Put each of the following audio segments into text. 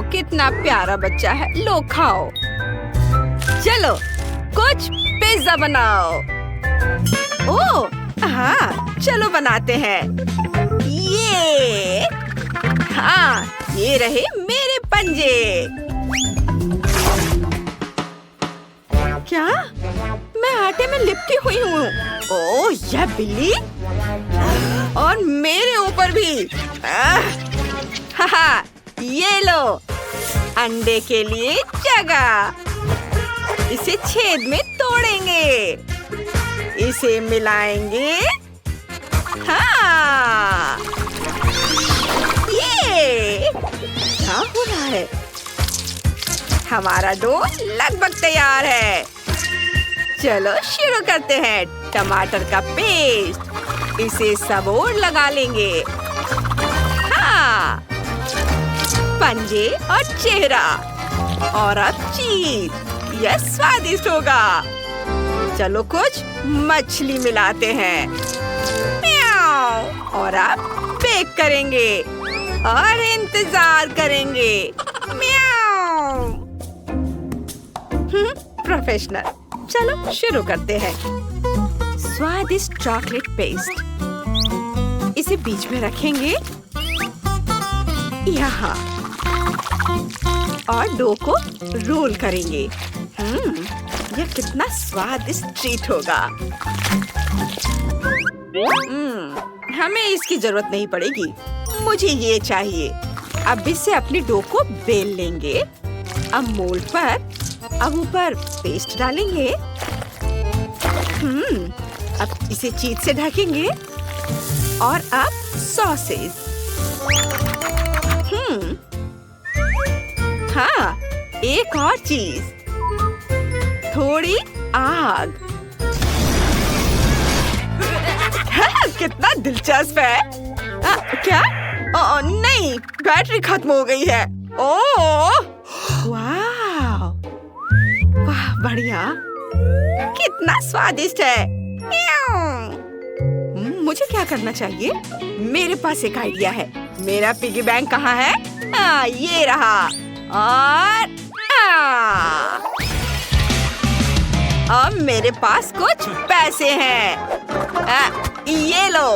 कितना प्यारा बच्चा है। लो खाओ। चलो कुछ पिज्जा बनाओ। ओह हाँ, चलो बनाते हैं। ये हाँ, ये रहे मेरे पंजे। क्या मैं आटे में लिपटी हुई हूँ? ओह यह बिल्ली, और मेरे ऊपर भी। हाहा, ये लो अंडे के लिए जगह। इसे छेद में तोड़ेंगे, इसे मिलाएंगे। हाँ, ये क्या हो रहा है? हमारा डो लगभग तैयार है। चलो शुरू करते हैं। टमाटर का पेस्ट, इसे सब ओर लगा लेंगे। हाँ, पंजे और चेहरा, और अब चीज। यह स्वादिष्ट होगा। चलो कुछ मछली मिलाते हैं। म्याऊ। और अब बेक करेंगे और इंतजार करेंगे। म्याऊ। प्रोफेशनल। चलो शुरू करते हैं। स्वादिष्ट चॉकलेट पेस्ट, इसे बीच में रखेंगे यहाँ, और डो को रोल करेंगे। यह कितना स्वादिष्ट ट्रीट होगा। हमें इसकी जरूरत नहीं पड़ेगी, मुझे ये चाहिए। अब इसे अपनी डो को बेल लेंगे। अब मोल्ड पर अब ऊपर पेस्ट डालेंगे। अब इसे चीज से ढकेंगे, और अब सॉसेज। हाँ, एक और चीज, थोड़ी आग। कितना दिलचस्प है। क्या? नहीं, बैटरी खत्म हो गई है। ओह वाह, वाह बढ़िया, कितना स्वादिष्ट है। मुझे क्या करना चाहिए? मेरे पास एक आइडिया है। मेरा पिगी बैंक कहाँ है? ये रहा। और अब मेरे पास कुछ पैसे हैं। ये लो।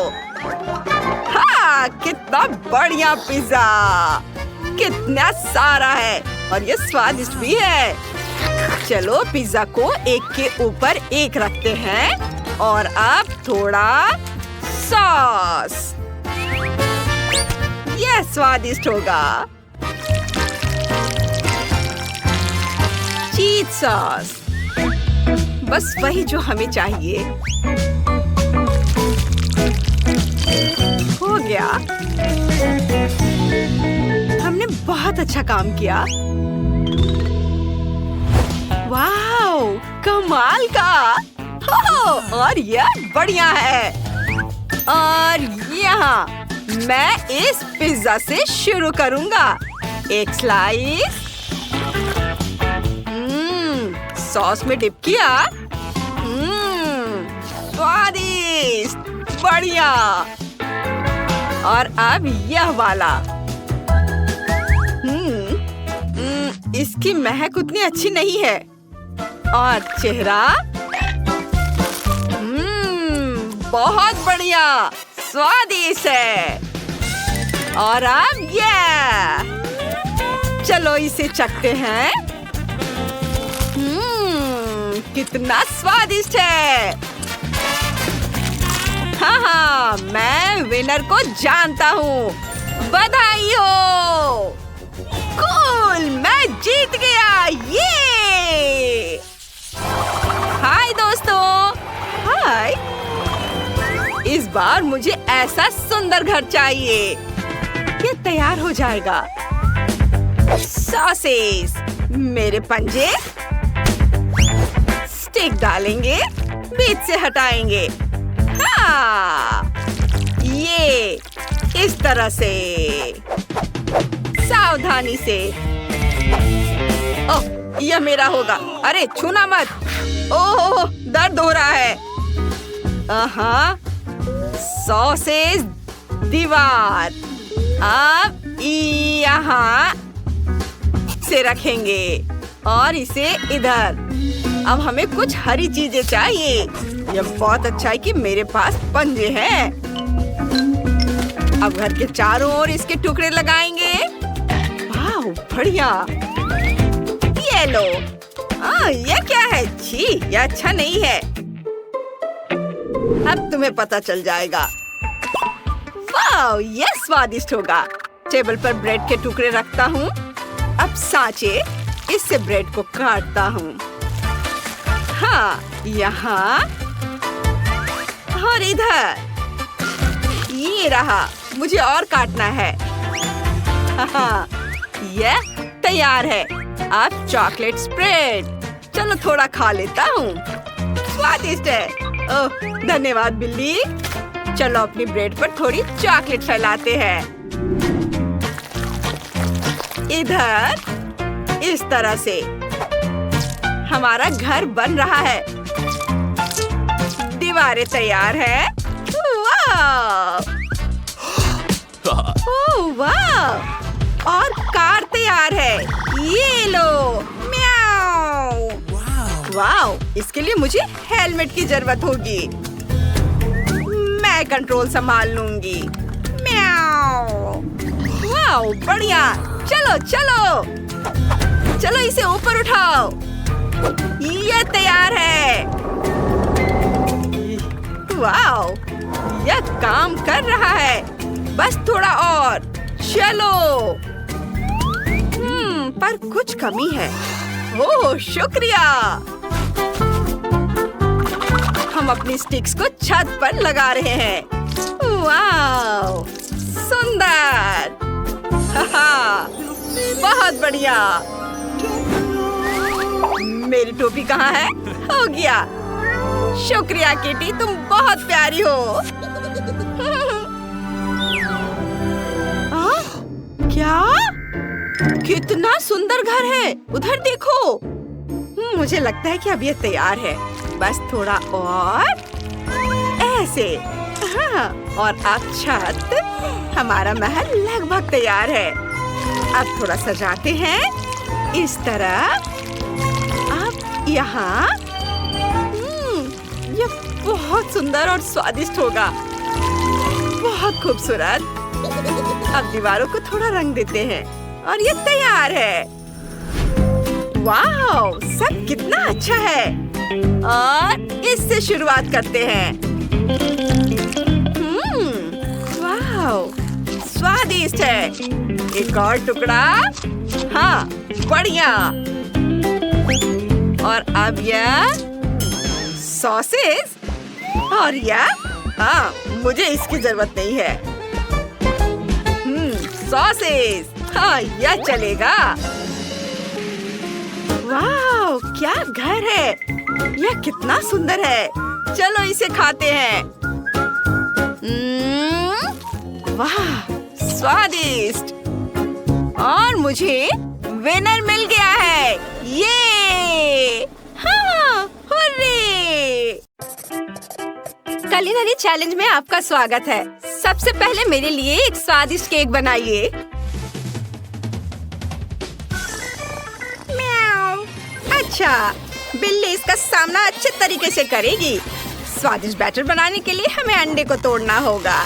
हाँ, कितना बढ़िया पिज्जा, कितना सारा है, और ये स्वादिष्ट भी है। चलो पिज्जा को एक के ऊपर एक रखते हैं, और अब थोड़ा सॉस। यह स्वादिष्ट होगा। चीज सॉस, बस वही जो हमें चाहिए। हो गया। हमने बहुत अच्छा काम किया। वाओ, कमाल का। और यह बढ़िया है। और यहाँ मैं इस पिज्जा से शुरू करूंगा। एक स्लाइस, सॉस में डिप किया। स्वादिष्ट, बढ़िया। और अब यह वाला। इसकी महक उतनी अच्छी नहीं है। और चेहरा, बहुत बढ़िया, स्वादिष्ट है। और अब ये, चलो इसे चखते हैं। कितना स्वादिष्ट है। हाँ, मैं विनर को जानता हूँ। बधाई हो। कूल, मैं जीत गया। ये हाय दोस्तों। हाय। इस बार मुझे ऐसा सुंदर घर चाहिए। ये तैयार हो जाएगा। सॉसेस, मेरे पंजे, स्टिक डालेंगे, बीच से हटाएंगे। हाँ, ये इस तरह से, सावधानी से। ओह, यह मेरा होगा। अरे छूना मत। ओह, दर्द हो रहा है। सॉसेज दीवार। अब यहाँ इसे रखेंगे और इसे इधर। अब हमें कुछ हरी चीजें चाहिए। यह बहुत अच्छा है कि मेरे पास पंजे हैं। अब घर के चारों ओर इसके टुकड़े लगाएंगे। वाह, बढ़िया। ये लो। ये क्या है? छी, ये अच्छा नहीं है। अब तुम्हें पता चल जाएगा। वाह, ये स्वादिष्ट होगा। टेबल पर ब्रेड के टुकड़े रखता हूँ। अब सांचे, इससे ब्रेड को काटता हूँ। हाँ, यहाँ और इधर। ये रहा, मुझे और काटना है। हाँ, ये तैयार है। अब चॉकलेट स्प्रेड। चलो थोड़ा खा लेता हूँ। स्वादिष्ट है। ओह, धन्यवाद बिल्ली। चलो अपनी ब्रेड पर थोड़ी चॉकलेट फैलाते हैं। इधर इस तरह से हमारा घर बन रहा है। दीवारें तैयार है। वाह! ओह वाह! और कार तैयार है। ये लो। म्याऊ। वाह! इसके लिए मुझे हेलमेट की जरूरत होगी। मैं कंट्रोल संभाल लूंगी। म्याऊ। वाह, बढ़िया। चलो चलो चलो, इसे ऊपर उठाओ। ये तैयार है। वाह, यह काम कर रहा है। बस थोड़ा और। चलो। पर कुछ कमी है। ओह, शुक्रिया। हम अपनी स्टिक्स को छत पर लगा रहे हैं। वाह, सुंदर। बहुत बढ़िया। मेरी टोपी कहाँ है? हो गया। शुक्रिया किटी, तुम बहुत प्यारी हो। क्या? कितना सुंदर घर है। उधर देखो। मुझे लगता है कि अब ये तैयार है। बस थोड़ा और ऐसे। हाँ, और अब छत। हमारा महल लगभग तैयार है। अब थोड़ा सजाते हैं इस तरह। अब यहाँ। ये बहुत सुंदर और स्वादिष्ट होगा। बहुत खूबसूरत। अब दीवारों को थोड़ा रंग देते हैं और ये तैयार है। वाह, सब कितना अच्छा है। और इससे शुरुआत करते हैं। वाह, स्वादिष्ट है। एक और टुकड़ा। हाँ, बढ़िया। और अब यह सॉसेस। और यह, हाँ, मुझे इसकी जरूरत नहीं है। सॉसेस। हाँ, यह चलेगा। वाह, क्या घर है। यह कितना सुंदर है। चलो इसे खाते हैं। वाह, स्वादिष्ट। और मुझे विनर मिल गया है। ये। हाँ, हुर्रे। कुलिनरी चैलेंज में आपका स्वागत है। सबसे पहले मेरे लिए एक स्वादिष्ट केक बनाइए। म्याऊ। अच्छा, बिल्ली इसका सामना अच्छे तरीके से करेगी। स्वादिष्ट बैटर बनाने के लिए हमें अंडे को तोड़ना होगा।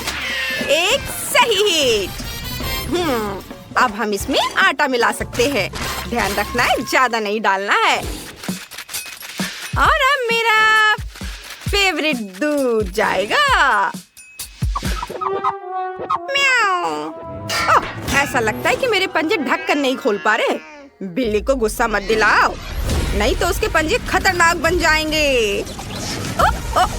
एक सही हिट। अब हम इसमें आटा मिला सकते हैं। ध्यान रखना है, ज्यादा नहीं डालना है। और अब मेरा फेवरेट दूध जाएगा। म्याऊ। ओह, ऐसा लगता है कि मेरे पंजे ढककर नहीं खोल पा रहे। बिल्ली को गुस्सा मत दिलाओ, नहीं तो उसके पंजे खतरनाक बन जाएंगे। ओह, ओह,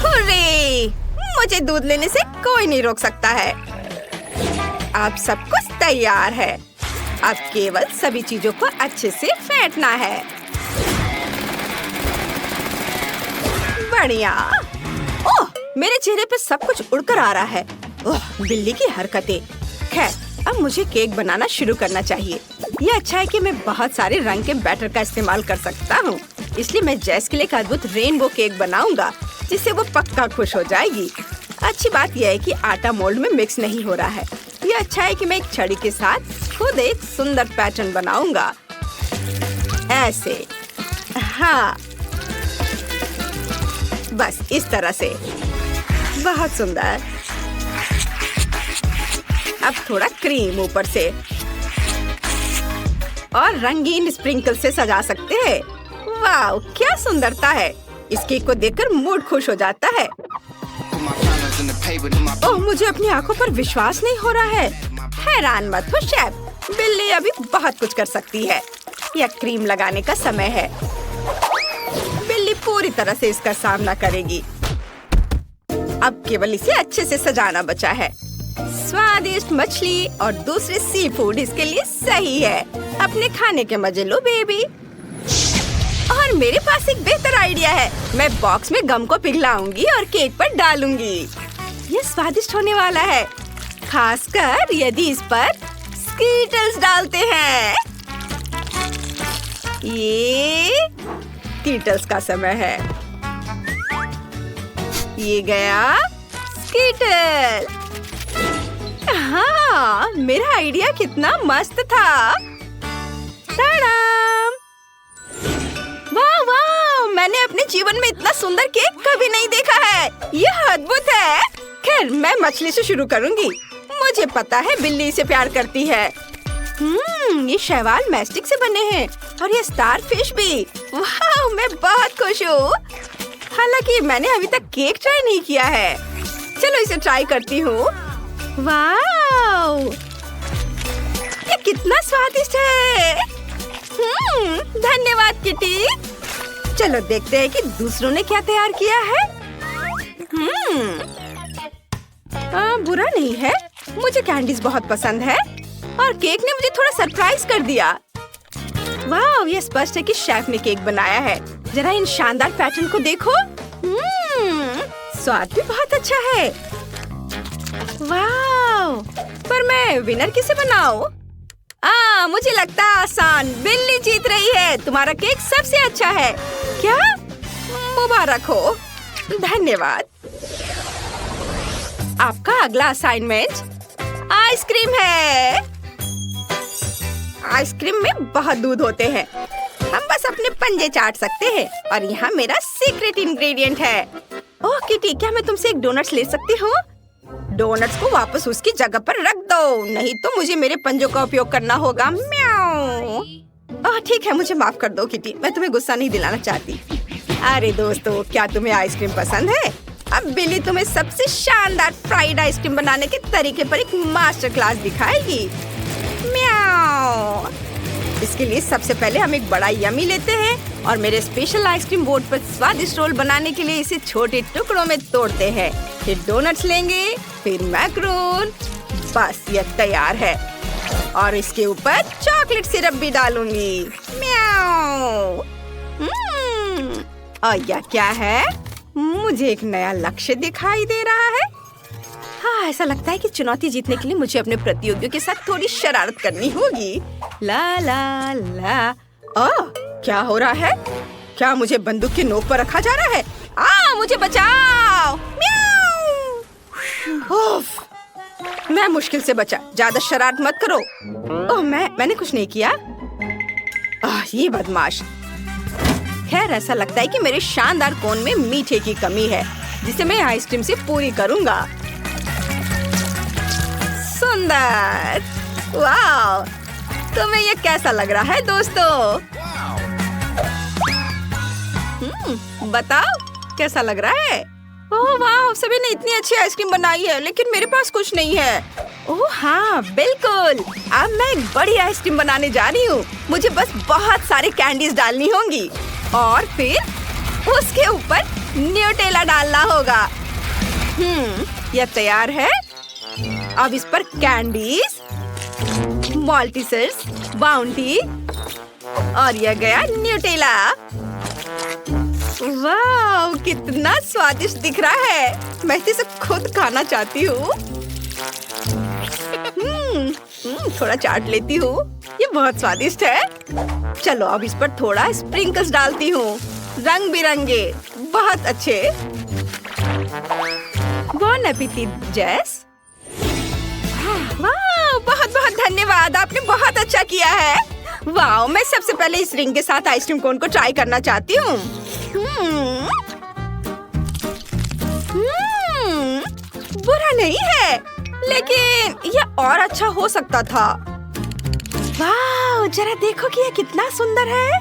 हुर्रे! मुझे दूध लेने से कोई नहीं रोक सकता है। अब सब कुछ तैयार है। अब केवल सभी चीजों को अच्छे से फेंटना है। बढ़िया। ओह, मेरे चेहरे पे सब कुछ उड़कर आ रहा है। ओह, बिल्ली की हरकतें। खैर, अब मुझे केक बनाना शुरू करना चाहिए। ये अच्छा है कि मैं बहुत सारे रंग के बैटर का इस्तेमाल कर सकता हूँ। इसलिए मैं जैस के लिए एक अद्भुत रेनबो केक बनाऊंगा, जिससे वो पक्का खुश हो जाएगी। अच्छी बात यह है कि आटा मोल्ड में मिक्स नहीं हो रहा है। ये अच्छा है कि मैं एक छड़ी के साथ खुद एक सुंदर पैटर्न बनाऊंगा। ऐसे, हाँ, बस इस तरह से। बहुत सुंदर। अब थोड़ा क्रीम ऊपर से और रंगीन स्प्रिंकल से सजा सकते हैं। वाह, क्या सुंदरता है। इस केक को देखकर मूड खुश हो जाता है। ओह, मुझे अपनी आंखों पर विश्वास नहीं हो रहा है। हैरान मत हो शेफ, बिल्ली अभी बहुत कुछ कर सकती है। यह क्रीम लगाने का समय है। बिल्ली पूरी तरह से इसका सामना करेगी। अब केवल इसे अच्छे से सजाना बचा है। स्वादिष्ट मछली और दूसरे सी फूड इसके लिए सही है। अपने खाने के मजे लो बेबी। और मेरे पास एक बेहतर आइडिया है। मैं बॉक्स में गम को पिघलाऊंगी और केक पर डालूंगी। ये स्वादिष्ट होने वाला है, खासकर यदि इस पर स्कीटल्स डालते हैं। ये स्कीटल्स का समय है। ये गया स्कीटल। हाँ, मेरा आइडिया कितना मस्त था। टाडाम! वाह वाह, मैंने अपने जीवन में इतना सुंदर केक कभी नहीं देखा है। यह अद्भुत है। खैर, मैं मछली से शुरू करूंगी। मुझे पता है बिल्ली इसे प्यार करती है। ये शैवाल मैस्टिक से बने हैं और ये स्टार फिश भी। वाह, मैं बहुत खुश हूँ। हालांकि मैंने अभी तक केक ट्राई नहीं किया है। चलो इसे ट्राई करती हूँ। वाह, ये कितना स्वादिष्ट है। धन्यवाद किटी। चलो देखते हैं कि दूसरों ने क्या तैयार किया है। बुरा नहीं है। मुझे कैंडीज बहुत पसंद है और केक ने मुझे थोड़ा सरप्राइज कर दिया। वाह, ये स्पष्ट है कि शेफ ने केक बनाया है। जरा इन शानदार पैटर्न को देखो। स्वाद भी बहुत अच्छा है। वाह, पर मैं विनर किसे बनाऊं? मुझे लगता है आसान। बिल्ली जीत रही है। तुम्हारा केक सबसे अच्छा है। क्या? मुबारक हो। धन्यवाद। आपका अगला असाइनमेंट आइसक्रीम है। आइसक्रीम में बहुत दूध होते हैं। हम बस अपने पंजे चाट सकते हैं और यहाँ मेरा सीक्रेट इंग्रेडिएंट है। ओह किटी, क्या मैं तुमसे एक डोनट्स ले सकती हूँ? डोनट्स को वापस उसकी जगह पर रख दो, नहीं तो मुझे मेरे पंजों का उपयोग करना होगा। म्याऊ। ठीक है, मुझे माफ कर दो किटी, मैं तुम्हें गुस्सा नहीं दिलाना चाहती। अरे दोस्तों, क्या तुम्हें आइसक्रीम पसंद है? अब बिल्ली तुम्हें सबसे शानदार फ्राइड आइसक्रीम बनाने के तरीके पर एक मास्टर क्लास दिखाएगी। म्याऊ। इसके लिए सबसे पहले हम एक बड़ा यम्मी लेते हैं और मेरे स्पेशल आइसक्रीम बोर्ड पर स्वादिष्ट रोल बनाने के लिए इसे छोटे टुकड़ों में तोड़ते हैं। फिर डोनट्स लेंगे, फिर मैक्रोन। बस ये तैयार है और इसके ऊपर चॉकलेट सिरप भी डालूंगी। म्याऊ। और यह क्या है? मुझे एक नया लक्ष्य दिखाई दे रहा है। हाँ, ऐसा लगता है कि चुनौती जीतने के लिए मुझे अपने प्रतियोगियों के साथ थोड़ी शरारत करनी होगी। ला ला ला। क्या हो रहा है? क्या मुझे बंदूक की नोक पर रखा जा रहा है? मुझे बचाओ। उफ, मैं मुश्किल से बचा। ज्यादा शरारत मत करो। मैंने कुछ नहीं किया। ये बदमाश। खैर, ऐसा लगता है कि मेरे शानदार कोन में मीठे की कमी है, जिसे मैं आइसक्रीम से पूरी करूंगा। सुंदर। वाह, तुम्हें ये कैसा लग रहा है दोस्तों? बताओ कैसा लग रहा है? ओह वाह, सभी ने इतनी अच्छी आइसक्रीम बनाई है, लेकिन मेरे पास कुछ नहीं है। ओह हाँ, बिल्कुल। अब मैं एक बड़ी आइसक्रीम बनाने जा रही हूँ। मुझे बस बहुत सारे कैंडीज डालनी होंगी और फिर उसके ऊपर न्यूटेला डालना होगा। यह तैयार है। अब इस पर कैंडीज, माल्टीसर्स, बाउंटी और यह गया न्यूटेला। वाह, कितना स्वादिष्ट दिख रहा है। मैं इसे खुद खाना चाहती हूँ। थोड़ा चाट लेती हूँ। ये बहुत स्वादिष्ट है। चलो अब इस पर थोड़ा स्प्रिंकल्स डालती हूँ, रंग बिरंगे, बहुत अच्छे। बॉन एपेटिट जेस। वाह, धन्यवाद, आपने बहुत अच्छा किया है। वाह, मैं सबसे पहले इस रिंग के साथ आइसक्रीम कोन को ट्राई करना चाहती हूँ। बुरा नहीं है, लेकिन ये और अच्छा हो सकता था। वाह, जरा देखो कि ये कितना सुंदर है।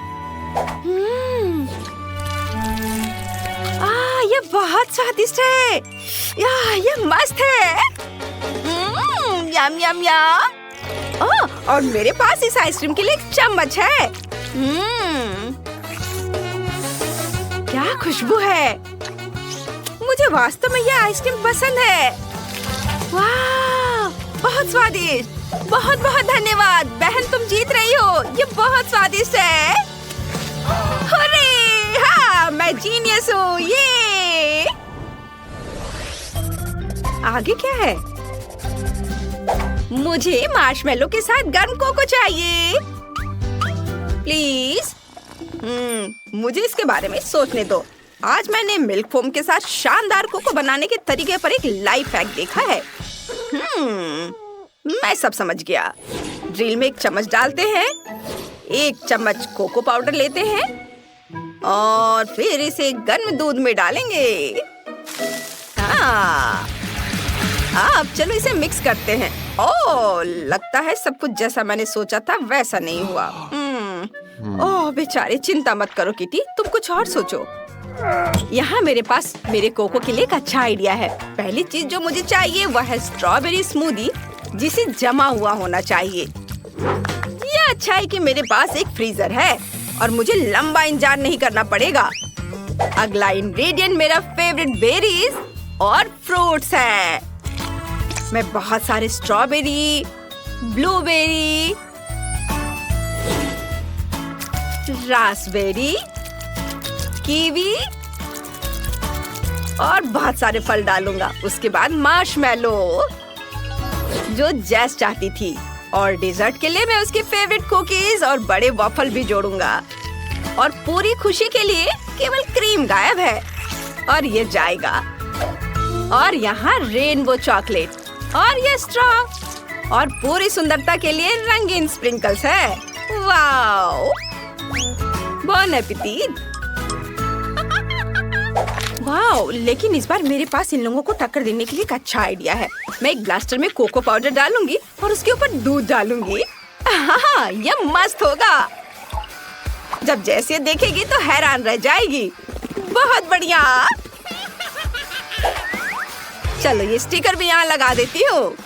ये बहुत स्वादिष्ट है। ये मस्त है। यम यम यम। और मेरे पास इस आइसक्रीम के लिए एक चम्मच है। क्या खुशबू है। मुझे वास्तव में ये आइसक्रीम पसंद है। वाह, बहुत स्वादिष्ट। बहुत बहुत धन्यवाद बहन, तुम जीत रही हो। ये बहुत स्वादिष्ट है। अरे हाँ, मैं जीनियस हूँ। ये आगे क्या है? मुझे मार्शमेलो के साथ गर्म कोको चाहिए, प्लीज। मुझे इसके बारे में सोचने दो। आज मैंने मिल्क फोम के साथ शानदार कोको बनाने के तरीके पर एक लाइफ हैक देखा है। मैं सब समझ गया। ड्रिल में एक चम्मच डालते हैं, एक चम्मच कोको पाउडर लेते हैं और फिर इसे गर्म दूध में डालेंगे। अब चलो इसे मिक्स करते हैं। ओह, लगता है सब कुछ जैसा मैंने सोचा था वैसा नहीं हुआ। ओह बेचारे, चिंता मत करो किटी, तुम कुछ और सोचो। यहाँ मेरे पास मेरे कोको के लिए एक अच्छा आइडिया है। पहली चीज जो मुझे चाहिए वह है स्ट्रॉबेरी स्मूदी, जिसे जमा हुआ होना चाहिए। यह अच्छा है कि मेरे पास एक फ्रीजर है और मुझे लंबा इंतजार नहीं करना पड़ेगा। अगला इंग्रेडिएंट मेरा फेवरेट बेरीज और फ्रूट्स है। मैं बहुत सारे स्ट्रॉबेरी, ब्लूबेरी, रास्पबेरी, कीवी और बहुत सारे फल डालूंगा। उसके बाद मार्शमेलो, जो जैस चाहती थी, और डेजर्ट के लिए मैं उसकी फेवरेट कुकीज और बड़े वॉफल भी जोड़ूंगा। और पूरी खुशी के लिए केवल क्रीम गायब है और ये जाएगा। और यहाँ रेनबो चॉकलेट और ये स्ट्रॉ और पूरी सुंदरता के लिए रंगीन स्प्रिंकल्स है। वाओ, बॉन एपेटिट। वाओ, लेकिन इस बार मेरे पास इन लोगों को टक्कर देने के लिए एक अच्छा आइडिया है। मैं एक ब्लास्टर में कोको पाउडर डालूंगी और उसके ऊपर दूध डालूंगी। हाँ, ये मस्त होगा। जब जैसे देखेगी तो हैरान रह जाएगी। बहुत बढ़िया। चलो ये स्टिकर भी यहाँ लगा देती हूँ।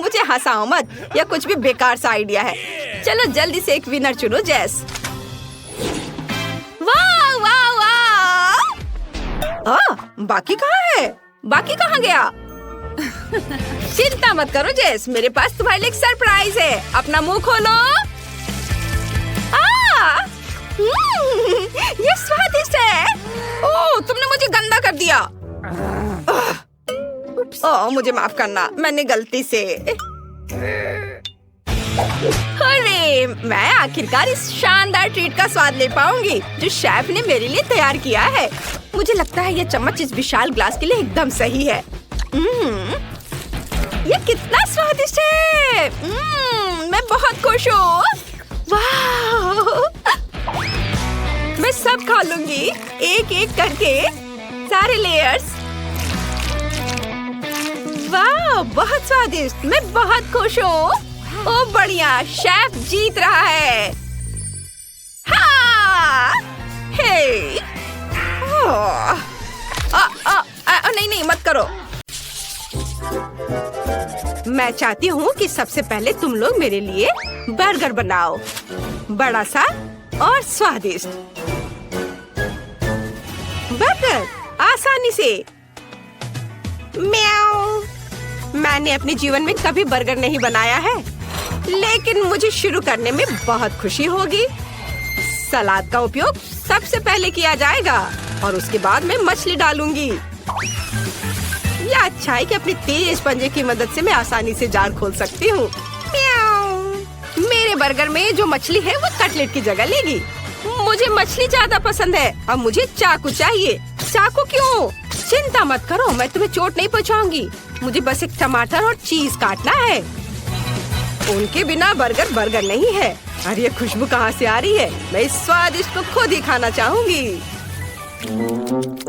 मुझे हंसाओ मत, यह कुछ भी बेकार सा आइडिया है। चलो जल्दी से एक विनर चुनो, जेस। वाह वाह वाह। बाकी कहाँ है? बाकी कहाँ गया? चिंता मत करो जेस, मेरे पास तुम्हारे लिए एक सरप्राइज है। अपना मुंह खोलो। ये स्वादिष्ट है। ओह, तुमने मुझे गंदा कर दिया। ओह, मुझे माफ करना, मैंने गलती से। अरे, मैं आखिरकार इस शानदार ट्रीट का स्वाद ले पाऊंगी जो शेफ ने मेरे लिए तैयार किया है। मुझे लगता है ये चम्मच इस विशाल ग्लास के लिए एकदम सही है। ये कितना स्वादिष्ट है। मैं बहुत खुश हूँ। वाह, मैं सब खा लूंगी, एक एक करके, सारे लेयर्स। वाह, बहुत स्वादिष्ट। मैं बहुत खुश हूँ। ओ बढ़िया, शेफ जीत रहा है। हाँ, हे। नहीं नहीं, मत करो। मैं चाहती हूँ कि सबसे पहले तुम लोग मेरे लिए बर्गर बनाओ, बड़ा सा और स्वादिष्ट। बर्गर आसानी से। म्याऊ। मैंने अपने जीवन में कभी बर्गर नहीं बनाया है, लेकिन मुझे शुरू करने में बहुत खुशी होगी। सलाद का उपयोग सबसे पहले किया जाएगा और उसके बाद मैं मछली डालूंगी। यह अच्छा है कि अपनी तेज पंजे की मदद से मैं आसानी से जार खोल सकती हूँ। मेरे बर्गर में जो मछली है वो कटलेट की जगह लेगी। मुझे मछली ज्यादा पसंद है। अब मुझे चाकू चाहिए। चाकू क्यों? चिंता मत करो, मैं तुम्हें चोट नहीं पहुंचाऊंगी। मुझे बस एक टमाटर और चीज काटना है। उनके बिना बर्गर बर्गर नहीं है। अरे ये खुशबू कहाँ से आ रही है? मैं इस स्वादिष्ट को खुद ही खाना चाहूंगी।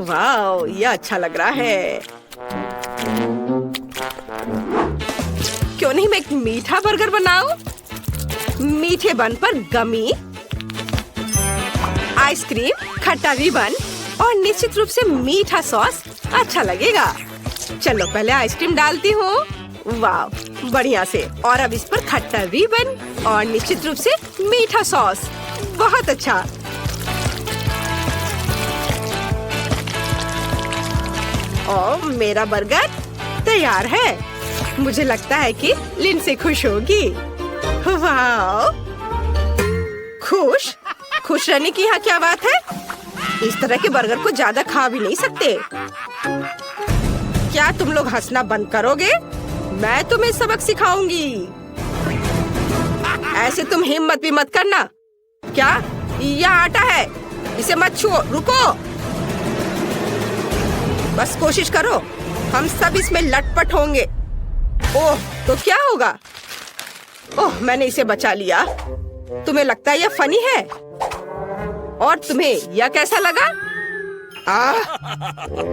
वाह, ये अच्छा लग रहा है। क्यों नहीं मैं एक मीठा बर्गर बनाऊं? मीठे बन पर गमी, आइसक्रीम, खट्टा रिबन और निश्चित रूप से मीठा सॉस अच्छा लगेगा। चलो पहले आइसक्रीम डालती हूँ। वाह, बढ़िया से। और अब इस पर खट्टा रिबन और निश्चित रूप से मीठा सॉस। बहुत अच्छा। और मेरा बर्गर तैयार है। मुझे लगता है कि लिंडसे खुश होगी। वाह, खुश खुश रहने की यहाँ क्या बात है? इस तरह के बर्गर को ज्यादा खा भी नहीं सकते। क्या तुम लोग हंसना बंद करोगे? मैं तुम्हें सबक सिखाऊंगी। ऐसे तुम हिम्मत भी मत करना। क्या यह आटा है? इसे मत छुओ, रुको। बस कोशिश करो, हम सब इसमें लटपट होंगे। ओह, तो क्या होगा? ओह, मैंने इसे बचा लिया। तुम्हें लगता है यह फनी है? और तुम्हें यह कैसा लगा?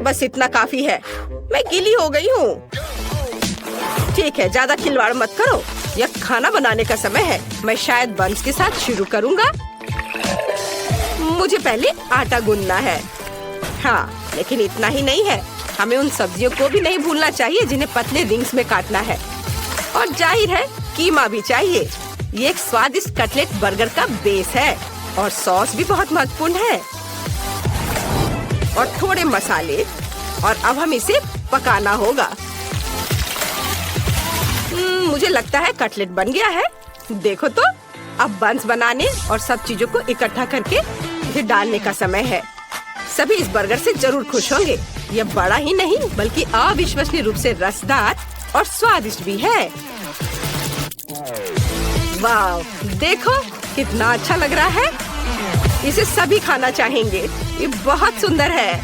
बस इतना काफी है। मैं गीली हो गई हूँ। ठीक है, ज्यादा खिलवाड़ मत करो। यह खाना बनाने का समय है। मैं शायद बंस के साथ शुरू करूँगा। मुझे पहले आटा गूंदना है। हाँ, लेकिन इतना ही नहीं है। हमें उन सब्जियों को भी नहीं भूलना चाहिए जिन्हें पतले रिंग्स में काटना है। और जाहिर है कीमा भी चाहिए। ये एक स्वादिष्ट कटलेट बर्गर का बेस है। और सॉस भी बहुत महत्वपूर्ण है। और थोड़े मसाले। और अब हम इसे पकाना होगा। मुझे लगता है कटलेट बन गया है। देखो तो, अब बंस बनाने और सब चीजों को इकट्ठा करके इसे डालने का समय है। सभी इस बर्गर से जरूर खुश होंगे। यह बड़ा ही नहीं बल्कि अविश्वसनीय रूप से रसदार और स्वादिष्ट भी है। वाह, देखो कितना अच्छा लग रहा है। इसे सभी खाना चाहेंगे। ये बहुत सुंदर है।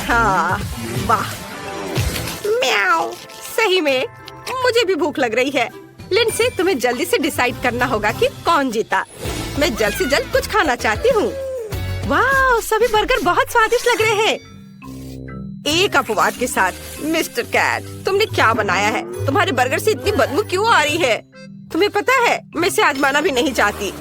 हाँ, वाह, म्याऊ। सही में मुझे भी भूख लग रही है। लिंडसे, तुम्हें जल्दी से डिसाइड करना होगा कि कौन जीता। मैं जल्द से जल्द कुछ खाना चाहती हूँ। वाह, सभी बर्गर बहुत स्वादिष्ट लग रहे हैं। एक अपवाद के साथ। मिस्टर कैट, तुमने क्या बनाया है? तुम्हारे बर्गर से इतनी बदबू क्यों आ रही है? तुम्हें पता है, मैं इसे आजमाना भी नहीं चाहती।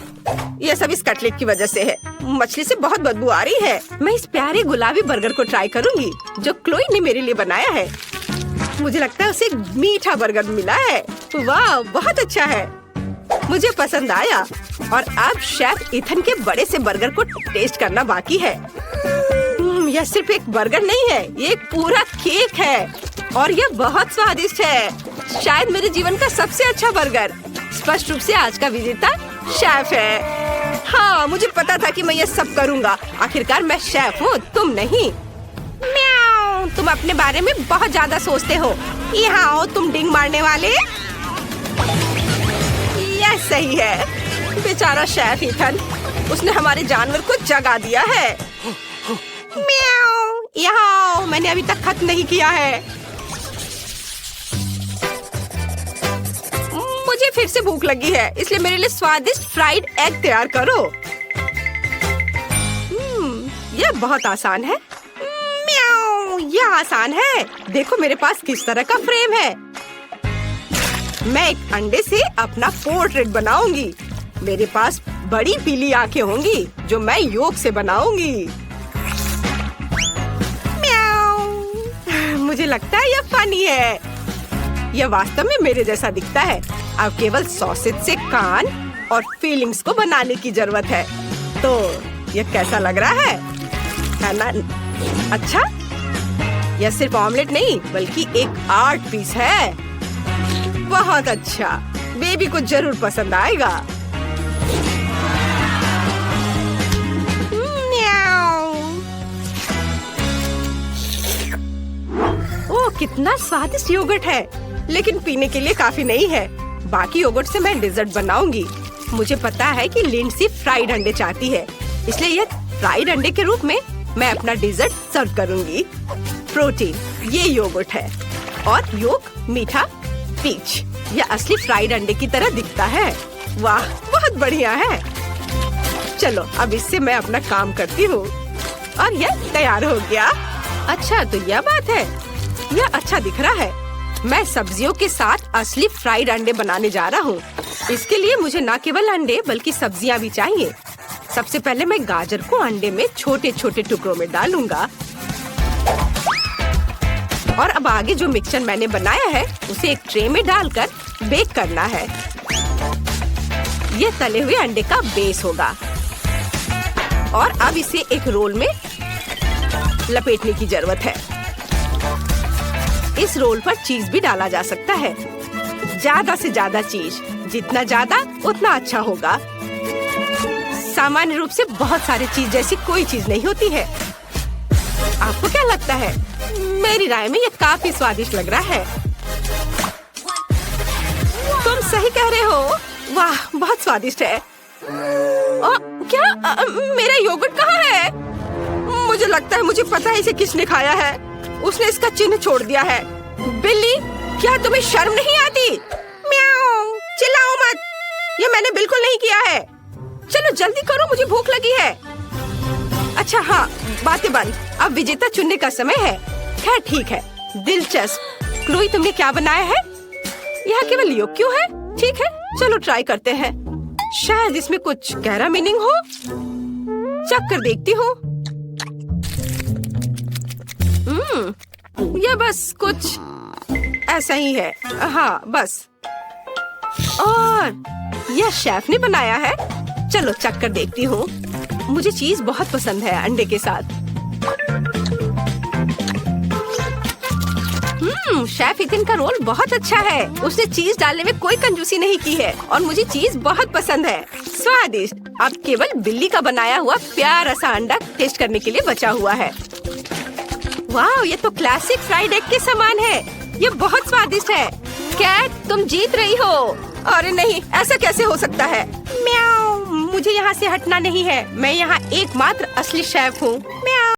यह सब इस कटलेट की वजह से है। मछली से बहुत बदबू आ रही है। मैं इस प्यारे गुलाबी बर्गर को ट्राई करूंगी जो क्लोई ने मेरे लिए बनाया है। मुझे लगता है उसे एक मीठा बर्गर मिला है। वाह, बहुत अच्छा है। मुझे पसंद आया। और अब शेफ इथन के बड़े से बर्गर को टेस्ट करना बाकी है। यह सिर्फ एक बर्गर नहीं है, ये एक पूरा केक है। और यह बहुत स्वादिष्ट है। शायद मेरे जीवन का सबसे अच्छा बर्गर। स्पष्ट रूप से आज का विजेता शेफ है। हाँ, मुझे पता था कि मैं ये सब करूँगा। आखिरकार मैं शेफ हूँ, तुम नहीं। म्याऊ, तुम अपने बारे में बहुत ज्यादा सोचते हो। यहाँ आओ तुम डिंग मारने वाले। यह सही है। बेचारा शेफ इथन, उसने हमारे जानवर को जगा दिया है। म्याऊ, यहाँ आओ, मैंने अभी तक खत्म नहीं किया है। मुझे फिर से भूख लगी है, इसलिए मेरे लिए स्वादिष्ट फ्राइड एग तैयार करो। यह बहुत आसान है। म्याऊ, यह आसान है। देखो मेरे पास किस तरह का फ्रेम है। मैं एक अंडे से अपना पोर्ट्रेट बनाऊंगी। मेरे पास बड़ी पीली आंखें होंगी जो मैं योग से बनाऊंगी। म्याऊ, मुझे लगता है यह फनी है। यह वास्तव में मेरे जैसा दिखता है। अब केवल सॉसेज से कान और फीलिंग्स को बनाने की जरूरत है। तो यह कैसा लग रहा है ना? अच्छा, यह सिर्फ ऑमलेट नहीं बल्कि एक आर्ट पीस है। बहुत अच्छा, बेबी को जरूर पसंद आएगा। ओह, कितना स्वादिष्ट योगर्ट है। लेकिन पीने के लिए काफी नहीं है। बाकी योगर्ट से मैं डेजर्ट बनाऊंगी। मुझे पता है कि लिंडसी फ्राइड अंडे चाहती है, इसलिए यह फ्राइड अंडे के रूप में मैं अपना डिजर्ट सर्व करूंगी। प्रोटीन, ये योगर्ट है और योग मीठा पीच। यह असली फ्राइड अंडे की तरह दिखता है। वाह, बहुत बढ़िया है। चलो अब इससे मैं अपना काम करती हूँ और यह तैयार हो गया। अच्छा, तो यह बात है, यह अच्छा दिख रहा है। मैं सब्जियों के साथ असली फ्राइड अंडे बनाने जा रहा हूँ। इसके लिए मुझे न केवल अंडे बल्कि सब्जियाँ भी चाहिए। सबसे पहले मैं गाजर को अंडे में छोटे छोटे टुकड़ों में डालूंगा और अब आगे जो मिक्सचर मैंने बनाया है उसे एक ट्रे में डालकर बेक करना है। ये तले हुए अंडे का बेस होगा और अब इसे एक रोल में लपेटने की जरूरत है। इस रोल पर चीज भी डाला जा सकता है। ज्यादा से ज्यादा चीज, जितना ज्यादा उतना अच्छा होगा। सामान्य रूप से बहुत सारी चीज जैसी कोई चीज नहीं होती है। आपको क्या लगता है? मेरी राय में ये काफी स्वादिष्ट लग रहा है। तुम सही कह रहे हो। वाह, बहुत स्वादिष्ट है। क्या मेरा योगर्ट कहाँ है? मुझे लगता है मुझे पता है इसे किसने खाया है। उसने इसका चिन्ह छोड़ दिया है। बिल्ली, क्या तुम्हें शर्म नहीं आती? म्याऊ, चिल्लाओ मत। ये मैंने बिल्कुल नहीं किया है। चलो जल्दी करो, मुझे भूख लगी है। अच्छा हाँ, बातें बंद। अब विजेता चुनने का समय है। खैर ठीक है, दिलचस्प। क्लोई, तुमने क्या बनाया है? यह केवल योग क्यों है? ठीक है, चलो ट्राई करते हैं। शायद इसमें कुछ गहरा मीनिंग हो। चख कर देखती हूँ। यह बस कुछ ऐसा ही है। हाँ बस। और यह शेफ ने बनाया है। चलो चख कर देखती हूँ। मुझे चीज बहुत पसंद है अंडे के साथ। शेफ इथिन का रोल बहुत अच्छा है। उसने चीज डालने में कोई कंजूसी नहीं की है और मुझे चीज बहुत पसंद है। स्वादिष्ट। अब केवल बिल्ली का बनाया हुआ प्यारा सा अंडा टेस्ट करने के लिए बचा हुआ है। वाह, ये तो क्लासिक फ्राइड एग के समान है। ये बहुत स्वादिष्ट है। कैट, तुम जीत रही हो। अरे नहीं, ऐसा कैसे हो सकता है? म्याऊ, मुझे यहाँ से हटना नहीं है। मैं यहाँ एकमात्र असली शेफ हूँ। म्याऊ।